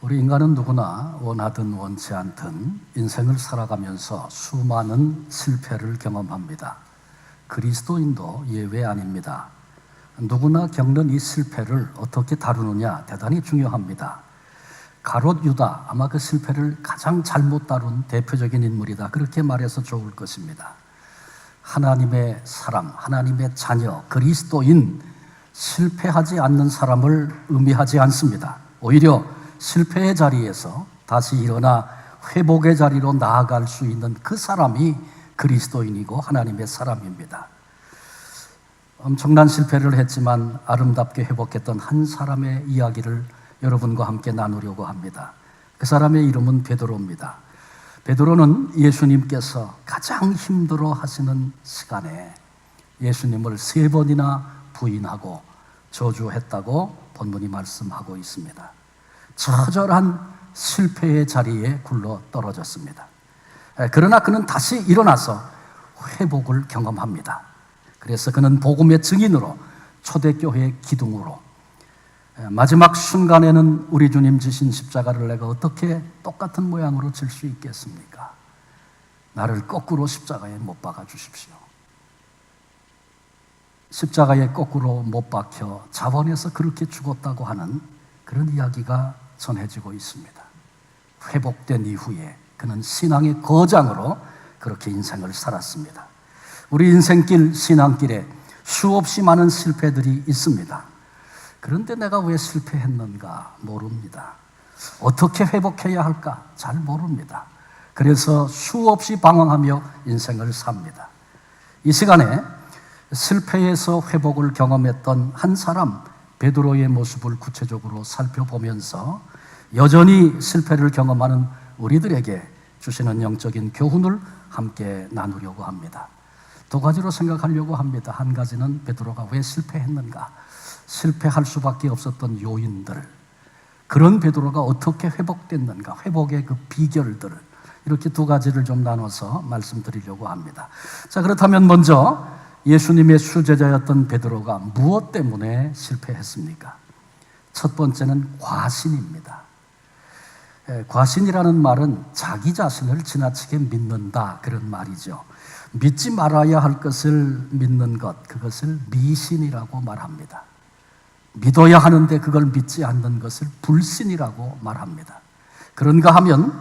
우리 인간은 누구나 원하든 원치 않든 인생을 살아가면서 수많은 실패를 경험합니다. 그리스도인도 예외 아닙니다. 누구나 겪는 이 실패를 어떻게 다루느냐 대단히 중요합니다. 가롯 유다, 아마 그 실패를 가장 잘못 다룬 대표적인 인물이다, 그렇게 말해서 좋을 것입니다. 하나님의 사람, 하나님의 자녀, 그리스도인, 실패하지 않는 사람을 의미하지 않습니다. 오히려 실패의 자리에서 다시 일어나 회복의 자리로 나아갈 수 있는 그 사람이 그리스도인이고 하나님의 사람입니다. 엄청난 실패를 했지만 아름답게 회복했던 한 사람의 이야기를 여러분과 함께 나누려고 합니다. 그 사람의 이름은 베드로입니다. 베드로는 예수님께서 가장 힘들어 하시는 시간에 예수님을 3번이나 부인하고 저주했다고 본문이 말씀하고 있습니다. 처절한 실패의 자리에 굴러 떨어졌습니다. 그러나 그는 다시 일어나서 회복을 경험합니다. 그래서 그는 복음의 증인으로, 초대교회의 기둥으로, 마지막 순간에는 우리 주님 지신 십자가를 내가 어떻게 똑같은 모양으로 질 수 있겠습니까? 나를 거꾸로 십자가에 못 박아 주십시오. 십자가에 거꾸로 못 박혀 자원해서 그렇게 죽었다고 하는 그런 이야기가 전해지고 있습니다. 회복된 이후에 그는 신앙의 거장으로 그렇게 인생을 살았습니다. 우리 인생길, 신앙길에 수없이 많은 실패들이 있습니다. 그런데 내가 왜 실패했는가 모릅니다. 어떻게 회복해야 할까 잘 모릅니다. 그래서 수없이 방황하며 인생을 삽니다. 이 시간에 실패에서 회복을 경험했던 한 사람 베드로의 모습을 구체적으로 살펴보면서 여전히 실패를 경험하는 우리들에게 주시는 영적인 교훈을 함께 나누려고 합니다. 2가지로 생각하려고 합니다. 한 가지는 베드로가 왜 실패했는가, 실패할 수밖에 없었던 요인들, 그런 베드로가 어떻게 회복됐는가, 회복의 그 비결들을, 이렇게 2가지를 좀 나눠서 말씀드리려고 합니다. 자, 그렇다면 먼저 예수님의 수제자였던 베드로가 무엇 때문에 실패했습니까? 첫 번째는 과신입니다. 과신이라는 말은 자기 자신을 지나치게 믿는다, 그런 말이죠. 믿지 말아야 할 것을 믿는 것, 그것을 미신이라고 말합니다. 믿어야 하는데 그걸 믿지 않는 것을 불신이라고 말합니다. 그런가 하면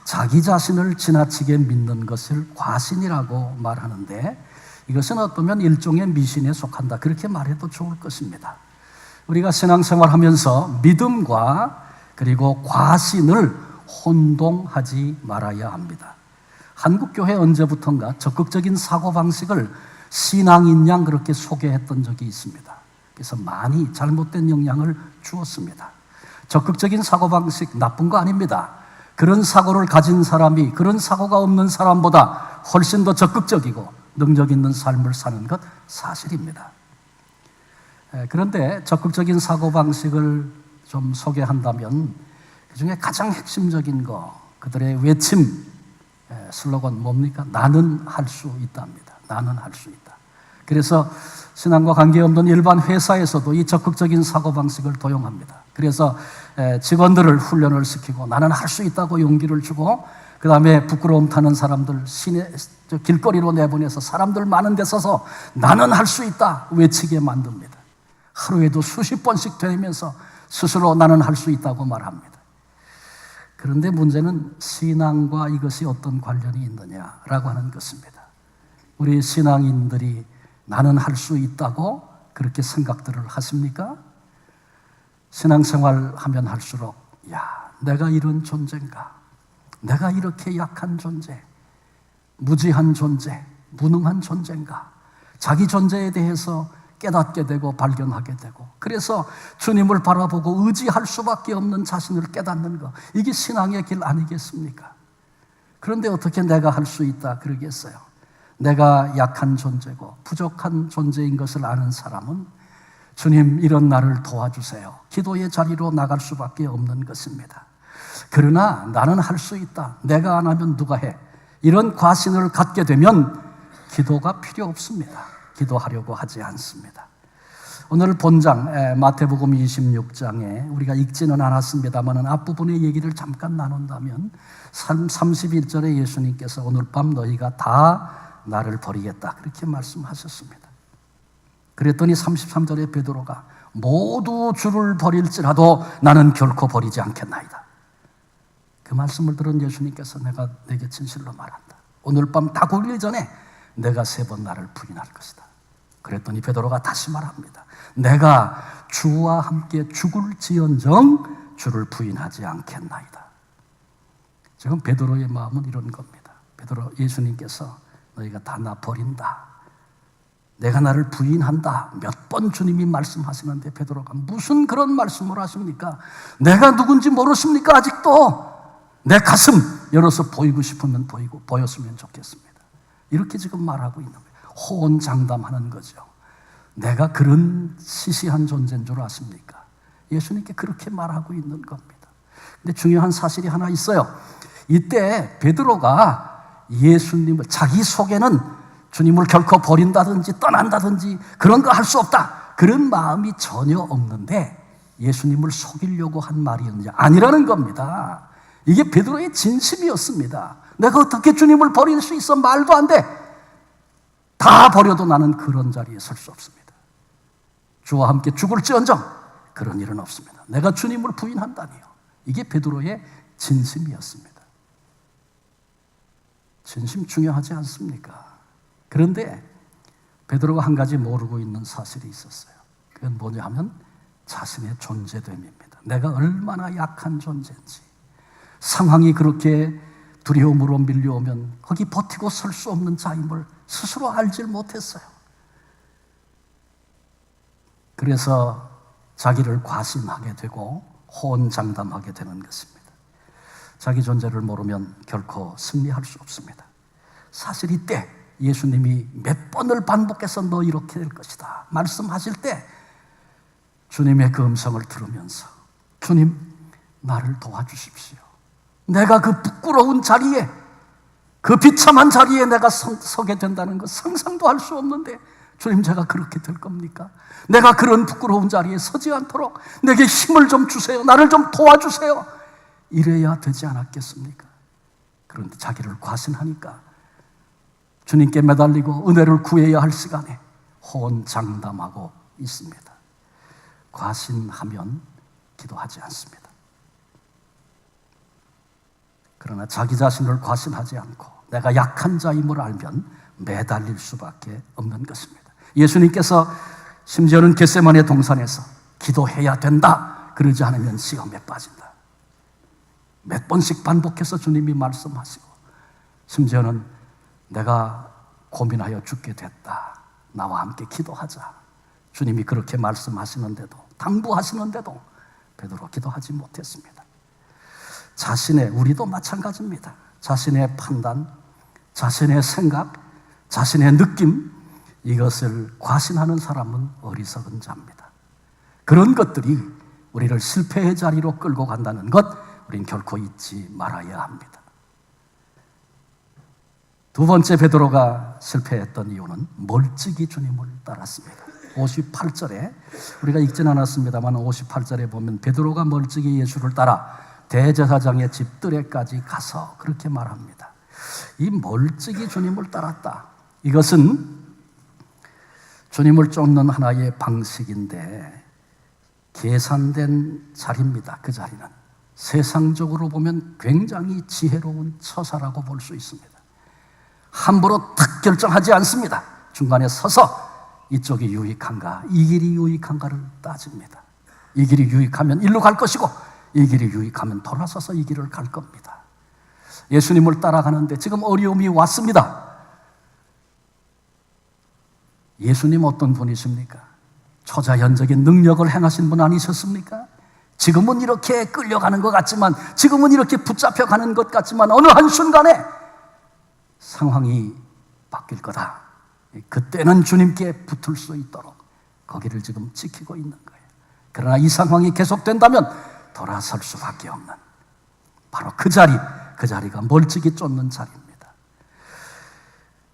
자기 자신을 지나치게 믿는 것을 과신이라고 말하는데, 이것은 어쩌면 일종의 미신에 속한다, 그렇게 말해도 좋을 것입니다. 우리가 신앙생활하면서 믿음과 그리고 과신을 혼동하지 말아야 합니다. 한국교회 언제부턴가 적극적인 사고방식을 신앙인 양 그렇게 소개했던 적이 있습니다. 그래서 많이 잘못된 영향을 주었습니다. 적극적인 사고방식 나쁜 거 아닙니다. 그런 사고를 가진 사람이 그런 사고가 없는 사람보다 훨씬 더 적극적이고 능력 있는 삶을 사는 것 사실입니다. 그런데 적극적인 사고방식을 좀 소개한다면 그중에 가장 핵심적인 거, 그들의 외침, 슬로건 뭡니까? 나는 할 수 있답니다. 나는 할 수 있다. 그래서 신앙과 관계없는 일반 회사에서도 이 적극적인 사고방식을 도용합니다. 그래서 직원들을 훈련을 시키고 나는 할 수 있다고 용기를 주고, 그 다음에 부끄러움 타는 사람들 길거리로 내보내서 사람들 많은 데 서서 나는 할 수 있다 외치게 만듭니다. 하루에도 수십 번씩 되면서 스스로 나는 할 수 있다고 말합니다. 그런데 문제는 신앙과 이것이 어떤 관련이 있느냐라고 하는 것입니다. 우리 신앙인들이 나는 할 수 있다고 그렇게 생각들을 하십니까? 신앙생활 하면 할수록 내가 이런 존재인가? 내가 이렇게 약한 존재, 무지한 존재, 무능한 존재인가? 자기 존재에 대해서 깨닫게 되고 발견하게 되고, 그래서 주님을 바라보고 의지할 수밖에 없는 자신을 깨닫는 것, 이게 신앙의 길 아니겠습니까? 그런데 어떻게 내가 할 수 있다 그러겠어요? 내가 약한 존재고 부족한 존재인 것을 아는 사람은 주님, 이런 나를 도와주세요, 기도의 자리로 나갈 수밖에 없는 것입니다. 그러나 나는 할 수 있다, 내가 안 하면 누가 해, 이런 과신을 갖게 되면 기도가 필요 없습니다. 기도하려고 하지 않습니다. 오늘 본장 마태복음 26장에 우리가 읽지는 않았습니다만 앞부분의 얘기를 잠깐 나눈다면 31절에 예수님께서 오늘 밤 너희가 다 나를 버리겠다 그렇게 말씀하셨습니다. 그랬더니 33절에 베드로가 모두 주를 버릴지라도 나는 결코 버리지 않겠나이다. 그 말씀을 들은 예수님께서 내가 내게 진실로 말한다. 오늘 밤 다 굴리기 전에 내가 3번 나를 부인할 것이다. 그랬더니 베드로가 다시 말합니다. 내가 주와 함께 죽을지언정 주를 부인하지 않겠나이다. 지금 베드로의 마음은 이런 겁니다. 베드로, 예수님께서 너희가 다 나 버린다, 내가 나를 부인한다 몇 번 주님이 말씀하시는데 베드로가 무슨 그런 말씀을 하십니까? 내가 누군지 모르십니까? 아직도 내 가슴 열어서 보이고 싶으면 보였으면 좋겠습니다. 이렇게 지금 말하고 있는 거예요. 호언장담하는 거죠. 내가 그런 시시한 존재인 줄 아십니까? 예수님께 그렇게 말하고 있는 겁니다. 근데 중요한 사실이 하나 있어요. 이때 베드로가 예수님을, 자기 속에는 주님을 결코 버린다든지 떠난다든지 그런 거 할 수 없다, 그런 마음이 전혀 없는데 예수님을 속이려고 한 말이었는지 아니라는 겁니다. 이게 베드로의 진심이었습니다. 내가 어떻게 주님을 버릴 수 있어? 말도 안 돼. 다 버려도 나는 그런 자리에 설 수 없습니다. 주와 함께 죽을지언정 그런 일은 없습니다. 내가 주님을 부인한다니요. 이게 베드로의 진심이었습니다. 진심 중요하지 않습니까? 그런데 베드로가 한 가지 모르고 있는 사실이 있었어요. 그건 뭐냐 하면 자신의 존재됨입니다. 내가 얼마나 약한 존재인지, 상황이 그렇게 두려움으로 밀려오면 거기 버티고 설 수 없는 자임을 스스로 알질 못했어요. 그래서 자기를 과신하게 되고 호언장담하게 되는 것입니다. 자기 존재를 모르면 결코 승리할 수 없습니다. 사실 이때 예수님이 몇 번을 반복해서 너 이렇게 될 것이다 말씀하실 때 주님의 그 음성을 들으면서 주님, 나를 도와주십시오. 내가 그 부끄러운 자리에, 그 비참한 자리에 내가 서게 된다는 것 상상도 할 수 없는데 주님, 제가 그렇게 될 겁니까? 내가 그런 부끄러운 자리에 서지 않도록 내게 힘을 좀 주세요. 나를 좀 도와주세요. 이래야 되지 않았겠습니까? 그런데 자기를 과신하니까 주님께 매달리고 은혜를 구해야 할 시간에 호언장담하고 있습니다. 과신하면 기도하지 않습니다. 그러나 자기 자신을 과신하지 않고 내가 약한 자임을 알면 매달릴 수밖에 없는 것입니다. 예수님께서 심지어는 겟세마네 동산에서 기도해야 된다, 그러지 않으면 시험에 빠진다, 몇 번씩 반복해서 주님이 말씀하시고, 심지어는 내가 고민하여 죽게 됐다, 나와 함께 기도하자, 주님이 그렇게 말씀하시는데도, 당부하시는데도 베드로 기도하지 못했습니다. 우리도 마찬가지입니다. 자신의 판단, 자신의 생각, 자신의 느낌, 이것을 과신하는 사람은 어리석은 자입니다. 그런 것들이 우리를 실패의 자리로 끌고 간다는 것, 우린 결코 잊지 말아야 합니다. 두 번째 베드로가 실패했던 이유는 멀찍이 주님을 따랐습니다. 58절에 우리가 읽진 않았습니다만 58절에 보면 베드로가 멀찍이 예수를 따라 대제사장의 집들에까지 가서 그렇게 말합니다. 이 멀찍이 주님을 따랐다, 이것은 주님을 쫓는 하나의 방식인데 계산된 자리입니다. 그 자리는 세상적으로 보면 굉장히 지혜로운 처사라고 볼 수 있습니다. 함부로 탁 결정하지 않습니다. 중간에 서서 이쪽이 유익한가, 이 길이 유익한가를 따집니다. 이 길이 유익하면 일로 갈 것이고, 이 길이 유익하면 돌아서서 이 길을 갈 겁니다. 예수님을 따라가는데 지금 어려움이 왔습니다. 예수님 어떤 분이십니까? 초자연적인 능력을 행하신 분 아니셨습니까? 지금은 이렇게 끌려가는 것 같지만, 지금은 이렇게 붙잡혀가는 것 같지만 어느 한순간에 상황이 바뀔 거다. 그때는 주님께 붙을 수 있도록 거기를 지금 지키고 있는 거예요. 그러나 이 상황이 계속된다면 돌아설 수밖에 없는 바로 그 자리가 멀찍이 쫓는 자리입니다.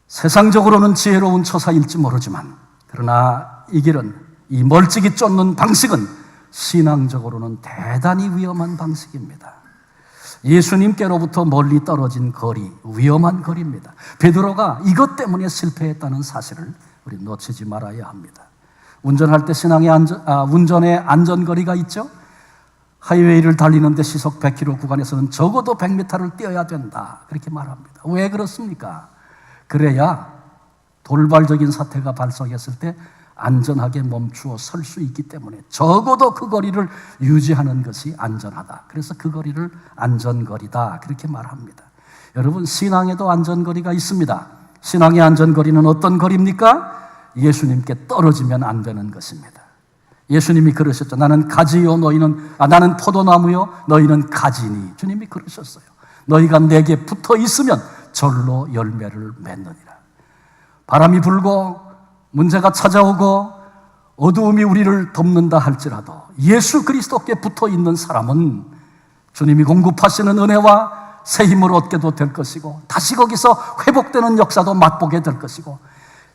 세상적으로는 지혜로운 처사일지 모르지만, 그러나 이 길은 이 멀찍이 쫓는 방식은 신앙적으로는 대단히 위험한 방식입니다. 예수님께로부터 멀리 떨어진 거리, 위험한 거리입니다. 베드로가 이것 때문에 실패했다는 사실을 우리 놓치지 말아야 합니다. 운전할 때 운전의 안전거리가 있죠. 하이웨이를 달리는데 시속 100km 구간에서는 적어도 100m를 뛰어야 된다, 그렇게 말합니다. 왜 그렇습니까? 그래야 돌발적인 사태가 발생했을 때 안전하게 멈추어 설 수 있기 때문에 적어도 그 거리를 유지하는 것이 안전하다. 그래서 그 거리를 안전거리다, 그렇게 말합니다. 여러분, 신앙에도 안전거리가 있습니다. 신앙의 안전거리는 어떤 거리입니까? 예수님께 떨어지면 안 되는 것입니다. 예수님이 그러셨죠. 나는 가지요, 나는 포도나무요, 너희는 가지니. 주님이 그러셨어요. 너희가 내게 붙어 있으면 절로 열매를 맺느니라. 바람이 불고 문제가 찾아오고 어두움이 우리를 덮는다 할지라도 예수 그리스도께 붙어 있는 사람은 주님이 공급하시는 은혜와 새 힘을 얻게도 될 것이고, 다시 거기서 회복되는 역사도 맛보게 될 것이고,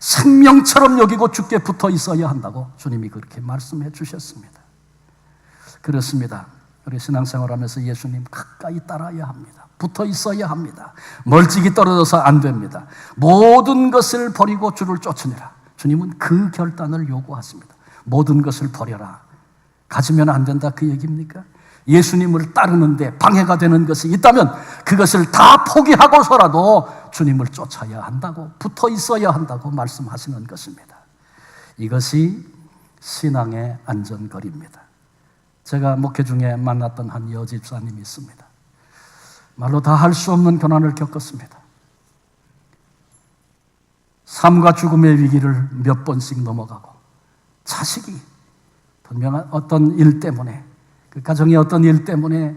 생명처럼 여기고 주께 붙어 있어야 한다고 주님이 그렇게 말씀해 주셨습니다. 그렇습니다. 우리 신앙생활하면서 예수님 가까이 따라야 합니다. 붙어 있어야 합니다. 멀찍이 떨어져서 안 됩니다. 모든 것을 버리고 주를 쫓으니라. 주님은 그 결단을 요구하십니다. 모든 것을 버려라. 가지면 안 된다, 그 얘기입니까? 예수님을 따르는데 방해가 되는 것이 있다면 그것을 다 포기하고서라도 주님을 쫓아야 한다고, 붙어 있어야 한다고 말씀하시는 것입니다. 이것이 신앙의 안전거리입니다. 제가 목회 중에 만났던 한 여집사님이 있습니다. 말로 다 할 수 없는 고난을 겪었습니다. 삶과 죽음의 위기를 몇 번씩 넘어가고, 자식이 분명한 어떤 일 때문에, 그 가정의 어떤 일 때문에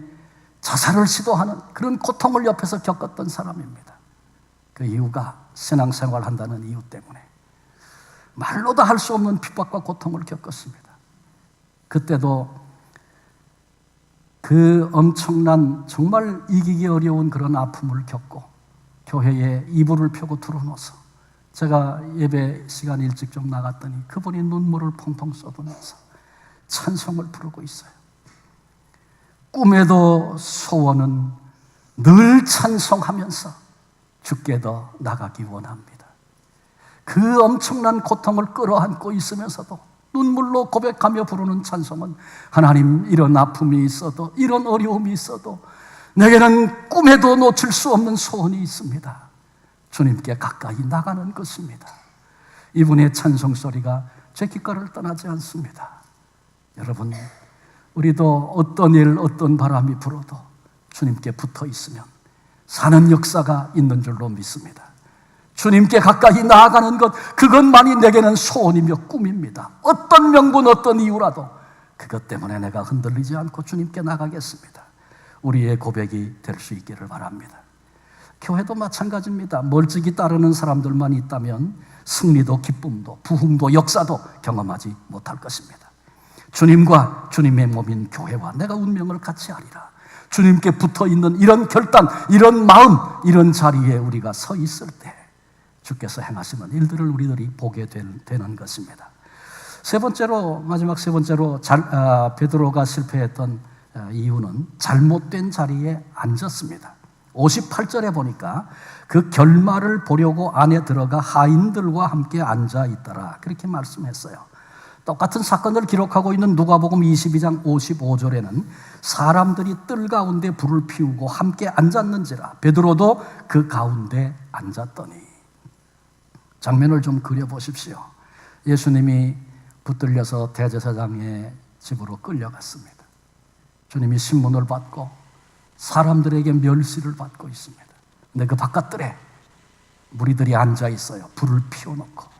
자살을 시도하는 그런 고통을 옆에서 겪었던 사람입니다. 그 이유가 신앙생활 한다는 이유 때문에 말로도 할 수 없는 핍박과 고통을 겪었습니다. 그때도 그 엄청난, 정말 이기기 어려운 그런 아픔을 겪고 교회에 이불을 펴고 들어놓아서 제가 예배 시간 일찍 좀 나갔더니 그분이 눈물을 펑펑 쏟으면서 찬송을 부르고 있어요. 꿈에도 소원은 늘 찬송하면서 주께 더 나가기 원합니다. 그 엄청난 고통을 끌어안고 있으면서도 눈물로 고백하며 부르는 찬송은, 하나님, 이런 아픔이 있어도, 이런 어려움이 있어도 내게는 꿈에도 놓칠 수 없는 소원이 있습니다. 주님께 가까이 나가는 것입니다. 이분의 찬송소리가 제 귓가를 떠나지 않습니다. 여러분, 우리도 어떤 일, 어떤 바람이 불어도 주님께 붙어 있으면 사는 역사가 있는 줄로 믿습니다. 주님께 가까이 나아가는 것, 그것만이 내게는 소원이며 꿈입니다. 어떤 명분, 어떤 이유라도 그것 때문에 내가 흔들리지 않고 주님께 나가겠습니다. 우리의 고백이 될 수 있기를 바랍니다. 교회도 마찬가지입니다. 멀찍이 따르는 사람들만 있다면 승리도 기쁨도 부흥도 역사도 경험하지 못할 것입니다. 주님과 주님의 몸인 교회와 내가 운명을 같이 하리라. 주님께 붙어있는 이런 결단, 이런 마음, 이런 자리에 우리가 서 있을 때 주께서 행하시는 일들을 우리들이 보게 되는 것입니다. 세 번째로, 마지막 세 번째로 베드로가 실패했던 이유는 잘못된 자리에 앉았습니다. 58절에 보니까 그 결말을 보려고 안에 들어가 하인들과 함께 앉아 있더라, 그렇게 말씀했어요. 똑같은 사건을 기록하고 있는 누가복음 22장 55절에는 사람들이 뜰 가운데 불을 피우고 함께 앉았는지라 베드로도 그 가운데 앉았더니. 장면을 좀 그려보십시오. 예수님이 붙들려서 대제사장의 집으로 끌려갔습니다. 주님이 신문을 받고 사람들에게 멸시를 받고 있습니다. 근데 그 바깥들에 무리들이 앉아 있어요. 불을 피워놓고.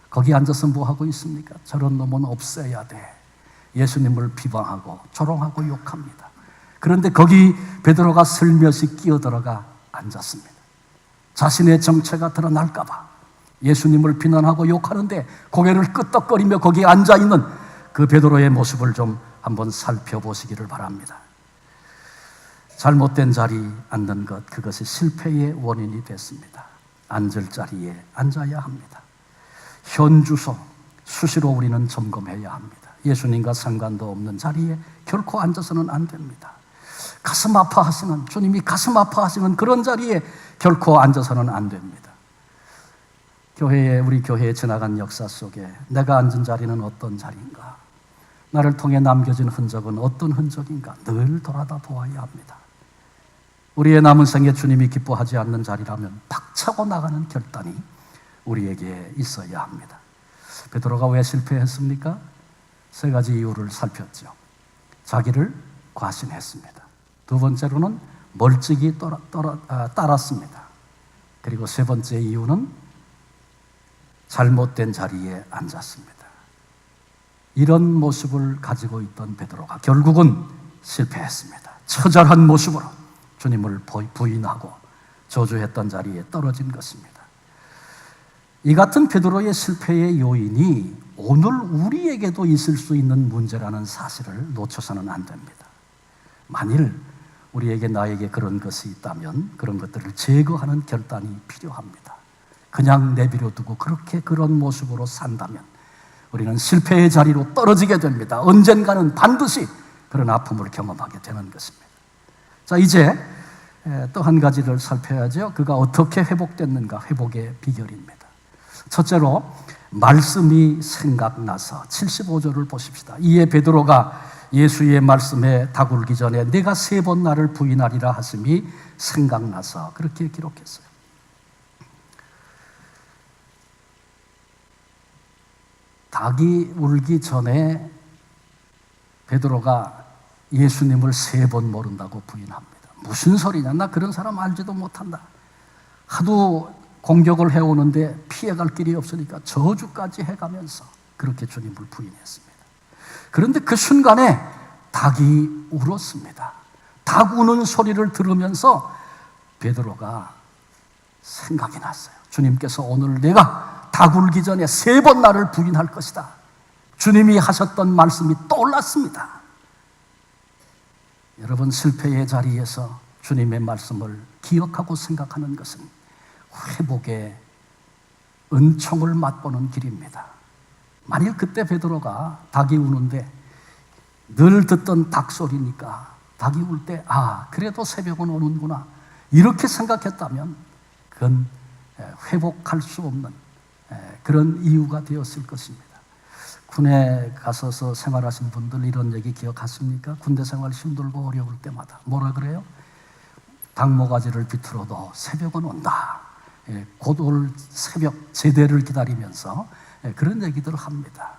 거기 앉아서 뭐 하고 있습니까? 저런 놈은 없애야 돼. 예수님을 비방하고 조롱하고 욕합니다. 그런데 거기 베드로가 슬며시 끼어들어가 앉았습니다. 자신의 정체가 드러날까 봐 예수님을 비난하고 욕하는데 고개를 끄덕거리며 거기에 앉아있는 그 베드로의 모습을 좀 한번 살펴보시기를 바랍니다. 잘못된 자리에 앉는 것, 그것이 실패의 원인이 됐습니다. 앉을 자리에 앉아야 합니다. 현주소, 수시로 우리는 점검해야 합니다. 예수님과 상관도 없는 자리에 결코 앉아서는 안 됩니다. 가슴 아파하시는, 주님이 가슴 아파하시는 그런 자리에 결코 앉아서는 안 됩니다. 우리 교회에 지나간 역사 속에 내가 앉은 자리는 어떤 자리인가, 나를 통해 남겨진 흔적은 어떤 흔적인가 늘 돌아다 보아야 합니다. 우리의 남은 생에 주님이 기뻐하지 않는 자리라면 박차고 나가는 결단이 우리에게 있어야 합니다. 베드로가 왜 실패했습니까? 세 가지 이유를 살폈죠. 자기를 과신했습니다. 두 번째로는 멀찍이 따랐습니다. 그리고 세 번째 이유는 잘못된 자리에 앉았습니다. 이런 모습을 가지고 있던 베드로가 결국은 실패했습니다. 처절한 모습으로 주님을 부인하고 저주했던 자리에 떨어진 것입니다. 이 같은 베드로의 실패의 요인이 오늘 우리에게도 있을 수 있는 문제라는 사실을 놓쳐서는 안 됩니다. 만일 우리에게 나에게 그런 것이 있다면 그런 것들을 제거하는 결단이 필요합니다. 그냥 내버려 두고 그런 모습으로 산다면 우리는 실패의 자리로 떨어지게 됩니다. 언젠가는 반드시 그런 아픔을 경험하게 되는 것입니다. 자, 이제 또 한 가지를 살펴야죠. 그가 어떻게 회복됐는가, 회복의 비결입니다. 첫째로 말씀이 생각나서 75절을 보십시다. 이에 베드로가 예수의 말씀에 다굴기 전에 내가 3번 나를 부인하리라 하심이 생각나서 그렇게 기록했어요. 닭이 울기 전에 베드로가 예수님을 3번 모른다고 부인합니다. 무슨 소리냐? 나 그런 사람 알지도 못한다. 하도 공격을 해오는데 피해갈 길이 없으니까 저주까지 해가면서 그렇게 주님을 부인했습니다. 그런데 그 순간에 닭이 울었습니다. 닭 우는 소리를 들으면서 베드로가 생각이 났어요. 주님께서 오늘 내가 닭 울기 전에 3번 나를 부인할 것이다. 주님이 하셨던 말씀이 떠올랐습니다. 여러분, 실패의 자리에서 주님의 말씀을 기억하고 생각하는 것은 회복의 은총을 맛보는 길입니다. 만일 그때 베드로가 닭이 우는데 늘 듣던 닭 소리니까 닭이 울 때 그래도 새벽은 오는구나 이렇게 생각했다면 그건 회복할 수 없는 그런 이유가 되었을 것입니다. 군에 가셔서 생활하신 분들 이런 얘기 기억하십니까? 군대 생활 힘들고 어려울 때마다 뭐라 그래요? 닭모가지를 비틀어도 새벽은 온다. 곧 올 새벽 제대를 기다리면서 그런 얘기들을 합니다.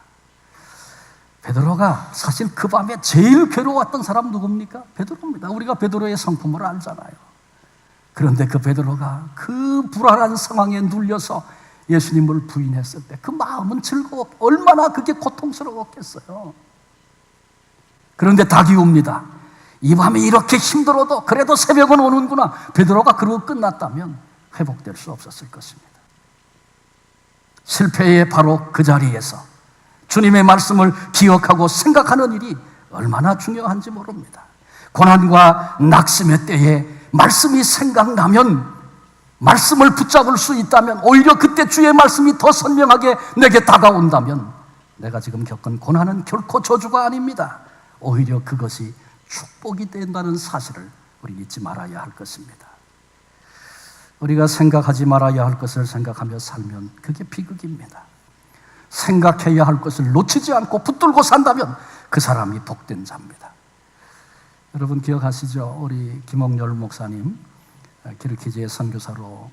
베드로가 사실 그 밤에 제일 괴로웠던 사람 누굽니까? 베드로입니다. 우리가 베드로의 성품을 알잖아요. 그런데 그 베드로가 그 불안한 상황에 눌려서 예수님을 부인했을 때 그 마음은 즐거웠고 얼마나 그게 고통스러웠겠어요. 그런데 닭이 웁니다. 이 밤에 이렇게 힘들어도 그래도 새벽은 오는구나. 베드로가 그러고 끝났다면 회복될 수 없었을 것입니다. 실패의 바로 그 자리에서 주님의 말씀을 기억하고 생각하는 일이 얼마나 중요한지 모릅니다. 고난과 낙심의 때에 말씀이 생각나면, 말씀을 붙잡을 수 있다면, 오히려 그때 주의 말씀이 더 선명하게 내게 다가온다면 내가 지금 겪은 고난은 결코 저주가 아닙니다. 오히려 그것이 축복이 된다는 사실을 우리 잊지 말아야 할 것입니다. 우리가 생각하지 말아야 할 것을 생각하며 살면 그게 비극입니다. 생각해야 할 것을 놓치지 않고 붙들고 산다면 그 사람이 복된 자입니다. 여러분 기억하시죠? 우리 김옥렬 목사님, 기르키즈의 선교사로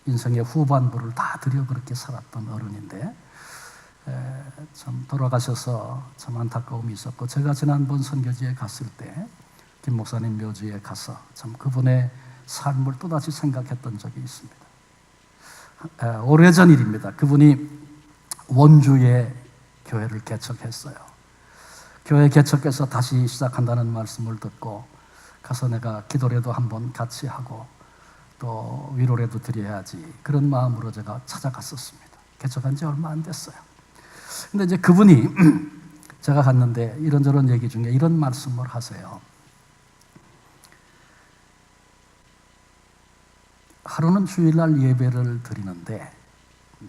인생의 후반부를 다 들여 그렇게 살았던 어른인데 참 돌아가셔서 참 안타까움이 있었고, 제가 지난번 선교지에 갔을 때 김 목사님 묘지에 가서 참 그분의 삶을 또다시 생각했던 적이 있습니다. 오래전 일입니다. 그분이 원주에 교회를 개척했어요. 교회 개척해서 다시 시작한다는 말씀을 듣고 가서 내가 기도라도 한번 같이 하고 또 위로라도 드려야지, 그런 마음으로 제가 찾아갔었습니다. 개척한 지 얼마 안 됐어요. 근데 이제 그분이 제가 갔는데 이런저런 얘기 중에 이런 말씀을 하세요. 하루는 주일날 예배를 드리는데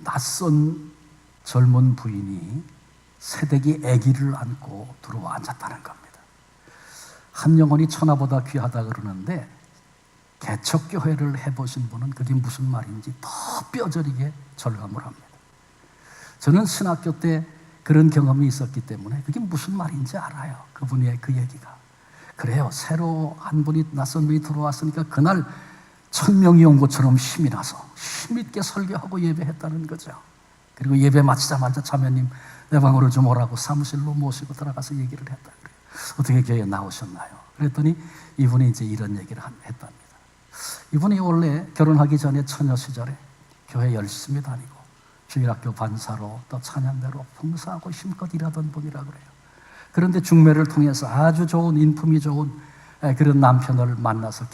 낯선 젊은 부인이 새댁이 아기를 안고 들어와 앉았다는 겁니다. 한 영혼이 천하보다 귀하다 그러는데 개척교회를 해보신 분은 그게 무슨 말인지 더 뼈저리게 절감을 합니다. 저는 신학교 때 그런 경험이 있었기 때문에 그게 무슨 말인지 알아요. 그분의 그 얘기가. 그래요. 새로 한 분이 낯선 분이 들어왔으니까 그날 1000명이 온 것처럼 힘이 나서 힘있게 설교하고 예배했다는 거죠. 그리고 예배 마치자마자 자매님 내 방으로 좀 오라고 사무실로 모시고 들어가서 얘기를 했다 그래요. 어떻게 교회에 나오셨나요? 그랬더니 이분이 이제 이런 얘기를 했답니다. 이분이 원래 결혼하기 전에 처녀 시절에 교회 열심히 다니고 주일학교 반사로 또 찬양대로 봉사하고 힘껏 일하던 분이라 그래요. 그런데 중매를 통해서 아주 좋은 인품이 좋은 그런 남편을 만나서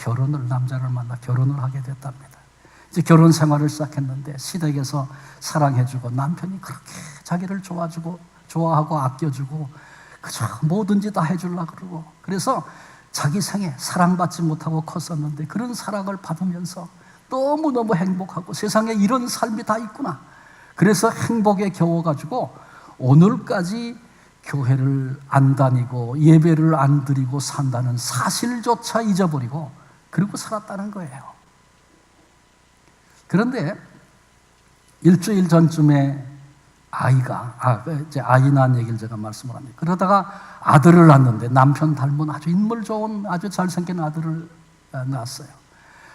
남자를 만나 결혼을 하게 됐답니다. 이제 결혼 생활을 시작했는데 시댁에서 사랑해주고 남편이 그렇게 자기를 좋아하고 아껴주고 그저 뭐든지 다 해주려고 그러고 그래서 자기 생에 사랑받지 못하고 컸었는데 그런 사랑을 받으면서 너무너무 행복하고 세상에 이런 삶이 다 있구나. 그래서 행복에 겨워가지고 오늘까지 교회를 안 다니고 예배를 안 드리고 산다는 사실조차 잊어버리고 그러고 살았다는 거예요. 그런데 일주일 전쯤에 아이 낳은 얘기를 제가 말씀을 합니다. 그러다가 아들을 낳았는데 남편 닮은 아주 인물 좋은 아주 잘생긴 아들을 낳았어요.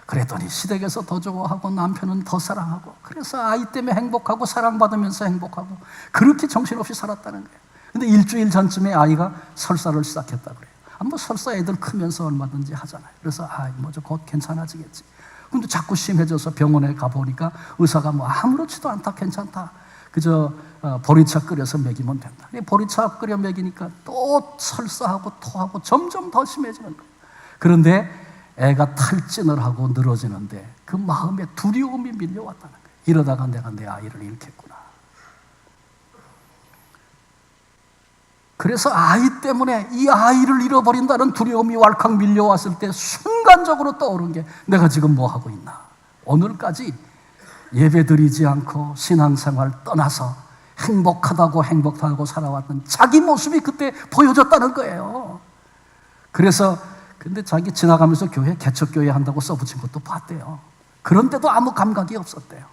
그랬더니 시댁에서 더 좋아하고 남편은 더 사랑하고 그래서 아이 때문에 행복하고 사랑받으면서 행복하고 그렇게 정신없이 살았다는 거예요. 근데 일주일 전쯤에 아이가 설사를 시작했다 그래요. 뭐 설사 애들 크면서 얼마든지 하잖아요. 그래서 곧 괜찮아지겠지. 근데 자꾸 심해져서 병원에 가보니까 의사가 아무렇지도 않다, 괜찮다. 그저 보리차 끓여서 먹이면 된다. 보리차 끓여 먹이니까 또 설사하고 토하고 점점 더 심해지는 거예요. 그런데 애가 탈진을 하고 늘어지는데 그 마음에 두려움이 밀려왔다는 거예요. 이러다가 내가 내 아이를 잃겠구나. 그래서 아이 때문에 이 아이를 잃어버린다는 두려움이 왈칵 밀려왔을 때 순간적으로 떠오른 게 내가 지금 뭐 하고 있나. 오늘까지 예배드리지 않고 신앙생활 떠나서 행복하다고 살아왔던 자기 모습이 그때 보여졌다는 거예요. 그래서 근데 자기 지나가면서 개척교회 한다고 써붙인 것도 봤대요. 그런데도 아무 감각이 없었대요.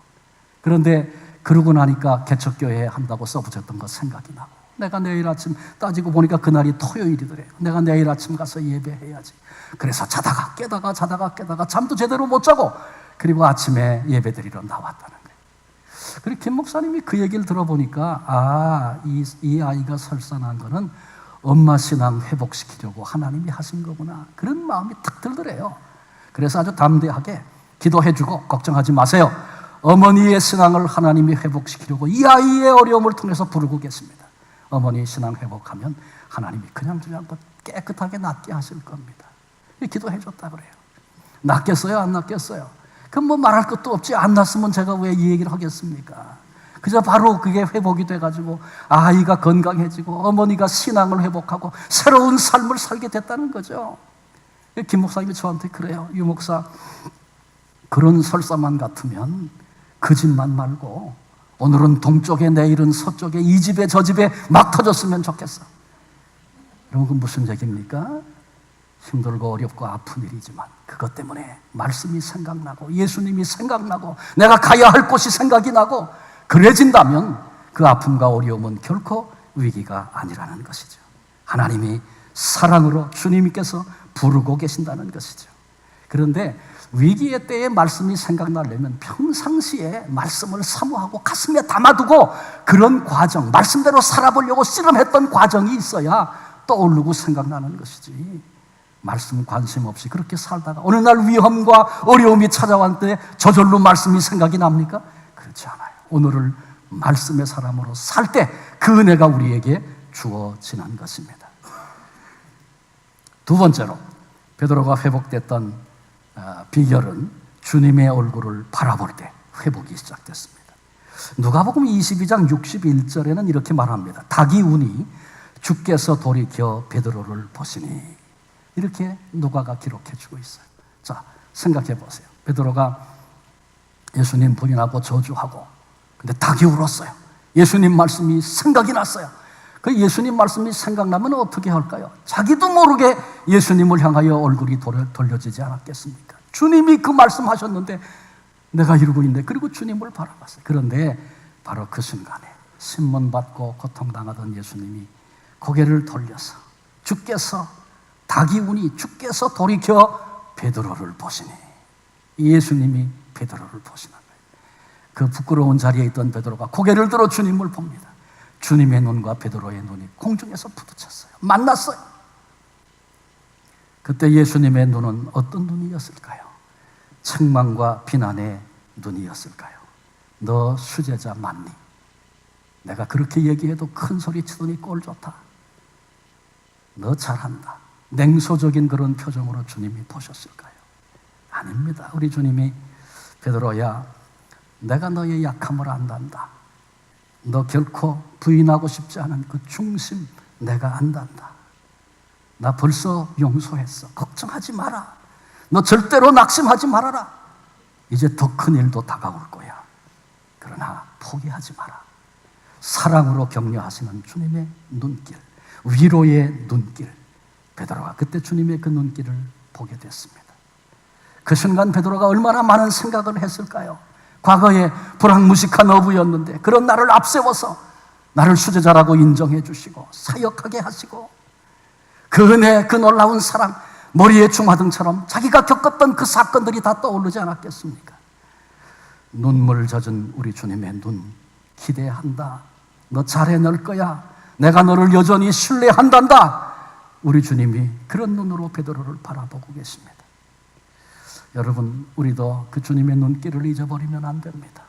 그런데 그러고 나니까 개척교회 한다고 써붙였던 거 생각이 나고 내가 내일 아침 따지고 보니까 그날이 토요일이더래요. 내가 내일 아침 가서 예배해야지. 그래서 자다가 깨다가 잠도 제대로 못 자고 그리고 아침에 예배드리러 나왔다는 거예요. 그리고 김 목사님이 그 얘기를 들어보니까 이 아이가 설산한 거는 엄마 신앙 회복시키려고 하나님이 하신 거구나. 그런 마음이 탁 들더래요. 그래서 아주 담대하게 기도해주고 걱정하지 마세요. 어머니의 신앙을 하나님이 회복시키려고 이 아이의 어려움을 통해서 부르고 계십니다. 어머니 신앙 회복하면 하나님이 그냥 깨끗하게 낫게 하실 겁니다. 기도해줬다 그래요. 낫겠어요? 안 낫겠어요? 그럼 말할 것도 없지. 안 낫으면 제가 왜 이 얘기를 하겠습니까? 그저 바로 그게 회복이 돼가지고 아이가 건강해지고 어머니가 신앙을 회복하고 새로운 삶을 살게 됐다는 거죠. 김 목사님이 저한테 그래요. 유 목사, 그런 설사만 같으면 그 집만 말고 오늘은 동쪽에 내일은 서쪽에 이 집에 저 집에 막 터졌으면 좋겠어. 여러분 그 무슨 얘기입니까? 힘들고 어렵고 아픈 일이지만 그것 때문에 말씀이 생각나고 예수님이 생각나고 내가 가야 할 곳이 생각이 나고 그래진다면 그 아픔과 어려움은 결코 위기가 아니라는 것이죠. 하나님이 사랑으로 주님께서 부르고 계신다는 것이죠. 그런데 위기의 때에 말씀이 생각나려면 평상시에 말씀을 사모하고 가슴에 담아두고 그런 과정, 말씀대로 살아보려고 씨름했던 과정이 있어야 떠오르고 생각나는 것이지. 말씀 관심 없이 그렇게 살다가 어느 날 위험과 어려움이 찾아왔을 때 저절로 말씀이 생각이 납니까? 그렇지 않아요. 오늘을 말씀의 사람으로 살 때 그 은혜가 우리에게 주어지는 것입니다. 두 번째로 베드로가 회복됐던 비결은 주님의 얼굴을 바라볼 때 회복이 시작됐습니다. 누가복음 22장 61절에는 이렇게 말합니다. 닭이 우니 주께서 돌이켜 베드로를 보시니. 이렇게 누가가 기록해 주고 있어요. 자, 생각해 보세요. 베드로가 예수님 부인하고 저주하고 근데 닭이 울었어요. 예수님 말씀이 생각이 났어요. 그 예수님 말씀이 생각나면 어떻게 할까요? 자기도 모르게 예수님을 향하여 얼굴이 돌려지지 않았겠습니까? 주님이 그 말씀하셨는데 내가 이러고 있네. 그리고 주님을 바라봤어요. 그런데 바로 그 순간에 신문받고 고통당하던 예수님이 고개를 돌려서 주께서 닭이 우니 주께서 돌이켜 베드로를 보시니, 예수님이 베드로를 보시는 거예요. 그 부끄러운 자리에 있던 베드로가 고개를 들어 주님을 봅니다. 주님의 눈과 베드로의 눈이 공중에서 부딪혔어요. 만났어요. 그때 예수님의 눈은 어떤 눈이었을까요? 책망과 비난의 눈이었을까요? 너 수제자 맞니? 내가 그렇게 얘기해도 큰 소리 치더니 꼴 좋다. 너 잘한다. 냉소적인 그런 표정으로 주님이 보셨을까요? 아닙니다. 우리 주님이 베드로야, 내가 너의 약함을 안단다. 너 결코 부인하고 싶지 않은 그 중심 내가 안단다. 나 벌써 용서했어. 걱정하지 마라. 너 절대로 낙심하지 말아라. 이제 더 큰 일도 다가올 거야. 그러나 포기하지 마라. 사랑으로 격려하시는 주님의 눈길, 위로의 눈길. 베드로가 그때 주님의 그 눈길을 보게 됐습니다. 그 순간 베드로가 얼마나 많은 생각을 했을까요? 과거에 불황무식한 어부였는데 그런 나를 앞세워서 나를 수제자라고 인정해 주시고 사역하게 하시고 그 은혜, 그 놀라운 사랑, 머리에 중화등처럼 자기가 겪었던 그 사건들이 다 떠오르지 않았겠습니까? 눈물 젖은 우리 주님의 눈 기대한다. 너 잘 해낼 거야. 내가 너를 여전히 신뢰한단다. 우리 주님이 그런 눈으로 베드로를 바라보고 계십니다. 여러분, 우리도 그 주님의 눈길을 잊어버리면 안 됩니다.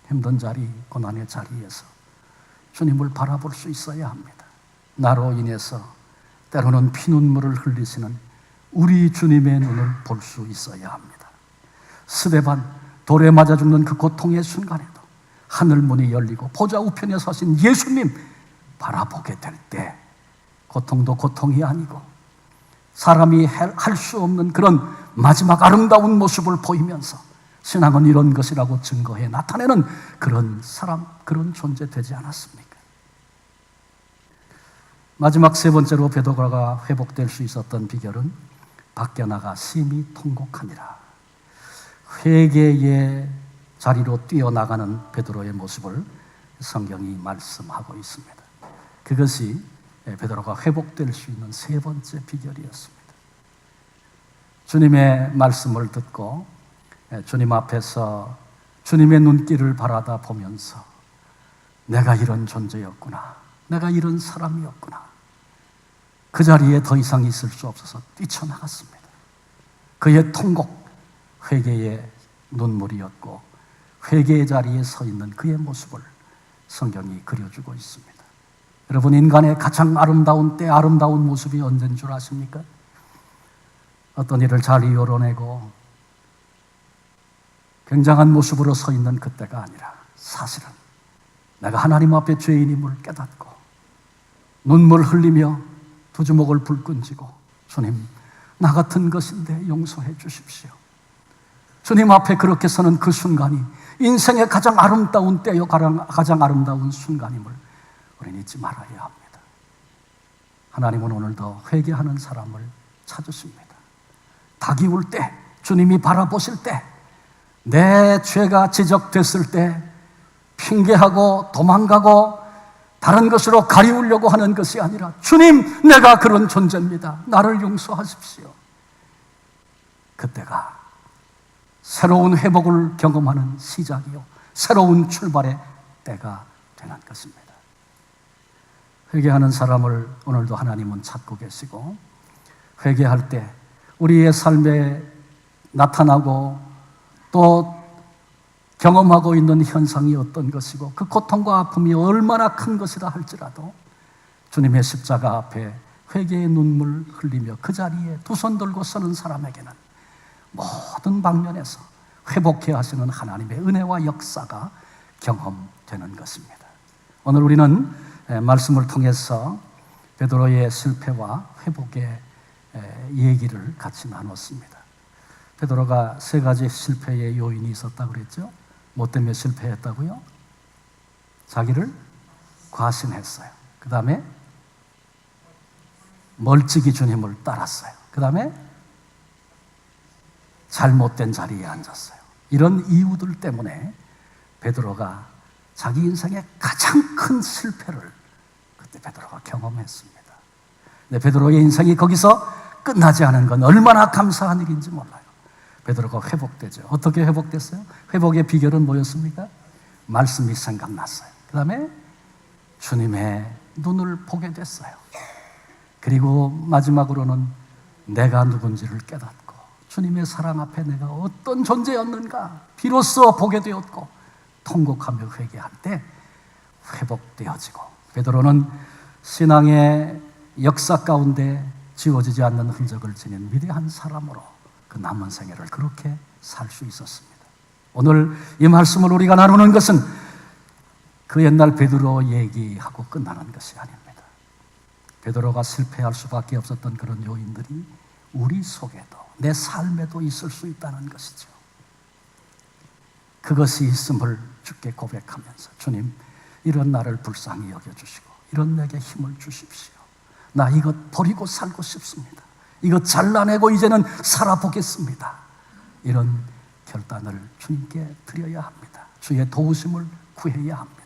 힘든 자리, 고난의 자리에서 주님을 바라볼 수 있어야 합니다. 나로 인해서 때로는 피눈물을 흘리시는 우리 주님의 눈을 볼 수 있어야 합니다. 스데반 돌에 맞아 죽는 그 고통의 순간에도 하늘문이 열리고 보좌 우편에 서신 예수님 바라보게 될 때 고통도 고통이 아니고 사람이 할 수 없는 그런 마지막 아름다운 모습을 보이면서 신앙은 이런 것이라고 증거해 나타내는 그런 사람, 그런 존재 되지 않았습니까? 마지막 세 번째로 베드로가 회복될 수 있었던 비결은 밖에 나가 심히 통곡하니라. 회개의 자리로 뛰어나가는 베드로의 모습을 성경이 말씀하고 있습니다. 그것이 베드로가 회복될 수 있는 세 번째 비결이었습니다. 주님의 말씀을 듣고 주님 앞에서 주님의 눈길을 바라다 보면서 내가 이런 존재였구나, 내가 이런 사람이었구나, 그 자리에 더 이상 있을 수 없어서 뛰쳐나갔습니다. 그의 통곡, 회개의 눈물이었고 회개의 자리에 서 있는 그의 모습을 성경이 그려주고 있습니다. 여러분, 인간의 가장 아름다운 때, 아름다운 모습이 언제인 줄 아십니까? 어떤 일을 잘 이뤄내고 굉장한 모습으로 서 있는 그때가 아니라 사실은 내가 하나님 앞에 죄인임을 깨닫고 눈물 흘리며 두 주먹을 불끈쥐고 주님, 나 같은 것인데 용서해 주십시오. 주님 앞에 그렇게 서는 그 순간이 인생의 가장 아름다운 때요, 가장 아름다운 순간임을 우리는 잊지 말아야 합니다. 하나님은 오늘도 회개하는 사람을 찾으십니다. 닭이 울 때, 주님이 바라보실 때, 내 죄가 지적됐을 때 핑계하고 도망가고 다른 것으로 가리우려고 하는 것이 아니라 주님, 내가 그런 존재입니다. 나를 용서하십시오. 그때가 새로운 회복을 경험하는 시작이요, 새로운 출발의 때가 되는 것입니다. 회개하는 사람을 오늘도 하나님은 찾고 계시고, 회개할 때 우리의 삶에 나타나고 또 경험하고 있는 현상이 어떤 것이고 그 고통과 아픔이 얼마나 큰 것이라 할지라도 주님의 십자가 앞에 회개의 눈물 흘리며 그 자리에 두 손 들고 서는 사람에게는 모든 방면에서 회복해 하시는 하나님의 은혜와 역사가 경험되는 것입니다. 오늘 우리는 말씀을 통해서 베드로의 실패와 회복의 얘기를 같이 나눴습니다. 베드로가 세 가지 실패의 요인이 있었다고 그랬죠. 뭐 때문에 실패했다고요? 자기를 과신했어요. 그 다음에 멀찍이 주님을 따랐어요. 그 다음에 잘못된 자리에 앉았어요. 이런 이유들 때문에 베드로가 자기 인생의 가장 큰 실패를 그때 베드로가 경험했습니다. 근데 베드로의 인생이 거기서 끝나지 않은 건 얼마나 감사한 일인지 몰라요. 베드로가 회복되죠. 어떻게 회복됐어요? 회복의 비결은 뭐였습니까? 말씀이 생각났어요. 그 다음에 주님의 눈을 보게 됐어요. 그리고 마지막으로는 내가 누군지를 깨닫고 주님의 사랑 앞에 내가 어떤 존재였는가 비로소 보게 되었고 통곡하며 회개할 때 회복되어지고, 베드로는 신앙의 역사 가운데 지워지지 않는 흔적을 지닌 위대한 사람으로 그 남은 생애를 그렇게 살 수 있었습니다. 오늘 이 말씀을 우리가 나누는 것은 그 옛날 베드로 얘기하고 끝나는 것이 아닙니다. 베드로가 실패할 수밖에 없었던 그런 요인들이 우리 속에도 내 삶에도 있을 수 있다는 것이죠. 그것이 있음을 주께 고백하면서 주님, 이런 나를 불쌍히 여겨주시고 이런 내게 힘을 주십시오. 나 이것 버리고 살고 싶습니다. 이것 잘라내고 이제는 살아보겠습니다. 이런 결단을 주님께 드려야 합니다. 주의 도우심을 구해야 합니다.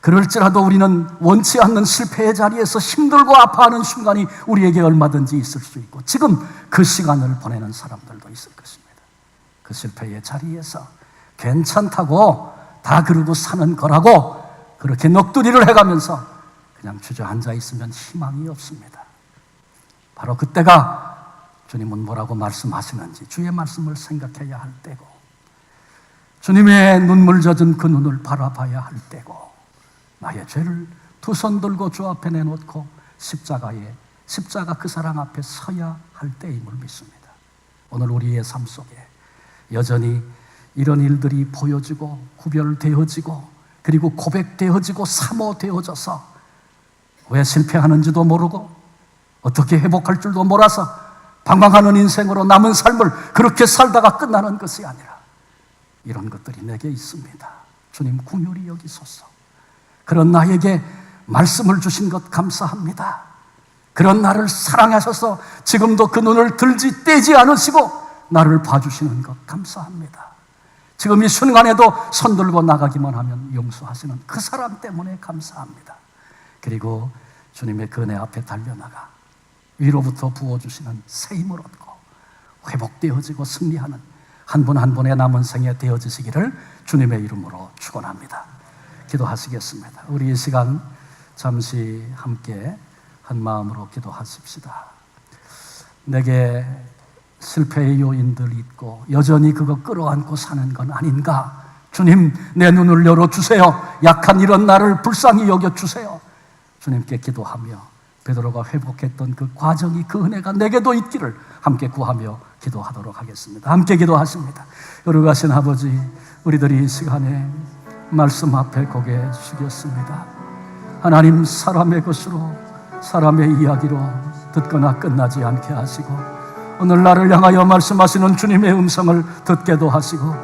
그럴지라도 우리는 원치 않는 실패의 자리에서 힘들고 아파하는 순간이 우리에게 얼마든지 있을 수 있고 지금 그 시간을 보내는 사람들도 있을 것입니다. 그 실패의 자리에서 괜찮다고 다 그러고 사는 거라고 그렇게 넋두리를 해가면서 그냥 주저앉아 있으면 희망이 없습니다. 바로 그때가 주님은 뭐라고 말씀하시는지 주의 말씀을 생각해야 할 때고, 주님의 눈물 젖은 그 눈을 바라봐야 할 때고, 나의 죄를 두 손 들고 주 앞에 내놓고 십자가 그 사랑 앞에 서야 할 때임을 믿습니다. 오늘 우리의 삶 속에 여전히 이런 일들이 보여지고 구별되어지고 그리고 고백되어지고 사모되어져서 왜 실패하는지도 모르고 어떻게 회복할 줄도 몰라서 방황하는 인생으로 남은 삶을 그렇게 살다가 끝나는 것이 아니라 이런 것들이 내게 있습니다. 주님 긍휼히 여기소서. 그런 나에게 말씀을 주신 것 감사합니다. 그런 나를 사랑하셔서 지금도 그 눈을 떼지 않으시고 나를 봐주시는 것 감사합니다. 지금 이 순간에도 손 들고 나가기만 하면 용서하시는 그 사람 때문에 감사합니다. 그리고 주님의 그은혜 앞에 달려나가 위로부터 부어주시는 새 힘을 얻고 회복되어지고 승리하는 한 분 한 분의 남은 생에 되어지시기를 주님의 이름으로 축원합니다. 기도하시겠습니다. 우리 이 시간 잠시 함께 한 마음으로 기도하십시다. 내게 실패의 요인들이 있고 여전히 그거 끌어안고 사는 건 아닌가? 주님, 내 눈을 열어주세요. 약한 이런 나를 불쌍히 여겨주세요. 주님께 기도하며 베드로가 회복했던 그 과정이, 그 은혜가 내게도 있기를 함께 구하며 기도하도록 하겠습니다. 함께 기도하십니다. 거룩하신 아버지, 우리들이 이 시간에 말씀 앞에 고개 숙였습니다. 하나님, 사람의 것으로 사람의 이야기로 듣거나 끝나지 않게 하시고 오늘 나를 향하여 말씀하시는 주님의 음성을 듣게도 하시고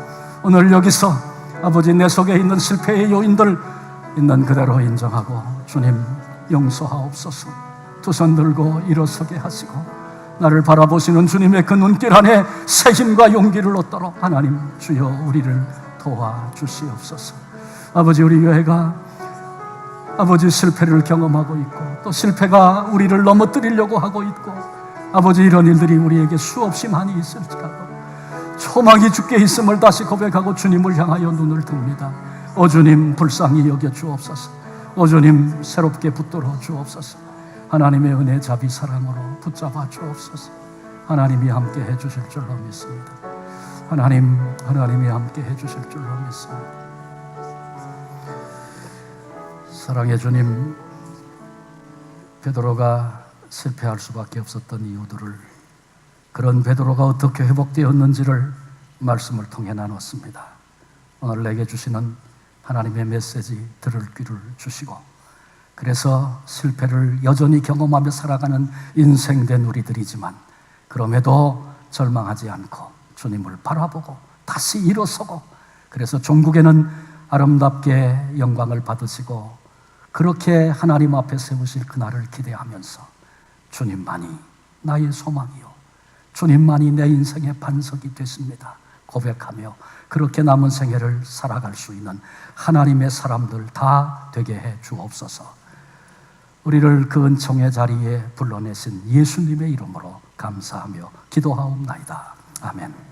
오늘 여기서 아버지 내 속에 있는 실패의 요인들 있는 그대로 인정하고 주님 용서하옵소서. 두 손 들고 일어서게 하시고 나를 바라보시는 주님의 그 눈길 안에 새 힘과 용기를 얻도록 하나님 주여 우리를 도와주시옵소서. 아버지, 우리 교회가 아버지 실패를 경험하고 있고 또 실패가 우리를 넘어뜨리려고 하고 있고 아버지 이런 일들이 우리에게 수없이 많이 있을지라도 소망이 주께 있음을 다시 고백하고 주님을 향하여 눈을 듭니다. 오 주님, 불쌍히 여겨 주옵소서. 오 주님, 새롭게 붙들어 주옵소서. 하나님의 은혜 자비 사랑으로 붙잡아 주옵소서. 하나님이 함께 해주실 줄로 믿습니다. 하나님이 함께 해주실 줄로 믿습니다. 사랑의 주님, 베드로가 실패할 수밖에 없었던 이유들을, 그런 베드로가 어떻게 회복되었는지를 말씀을 통해 나눴습니다. 오늘 내게 주시는 하나님의 메시지 들을 귀를 주시고 그래서 실패를 여전히 경험하며 살아가는 인생된 우리들이지만 그럼에도 절망하지 않고 주님을 바라보고 다시 일어서고 그래서 종국에는 아름답게 영광을 받으시고 그렇게 하나님 앞에 세우실 그날을 기대하면서 주님만이 나의 소망이요, 주님만이 내 인생의 반석이 되십니다 고백하며 그렇게 남은 생애를 살아갈 수 있는 하나님의 사람들 다 되게 해 주옵소서. 우리를 그 은총의 자리에 불러내신 예수님의 이름으로 감사하며 기도하옵나이다. 아멘.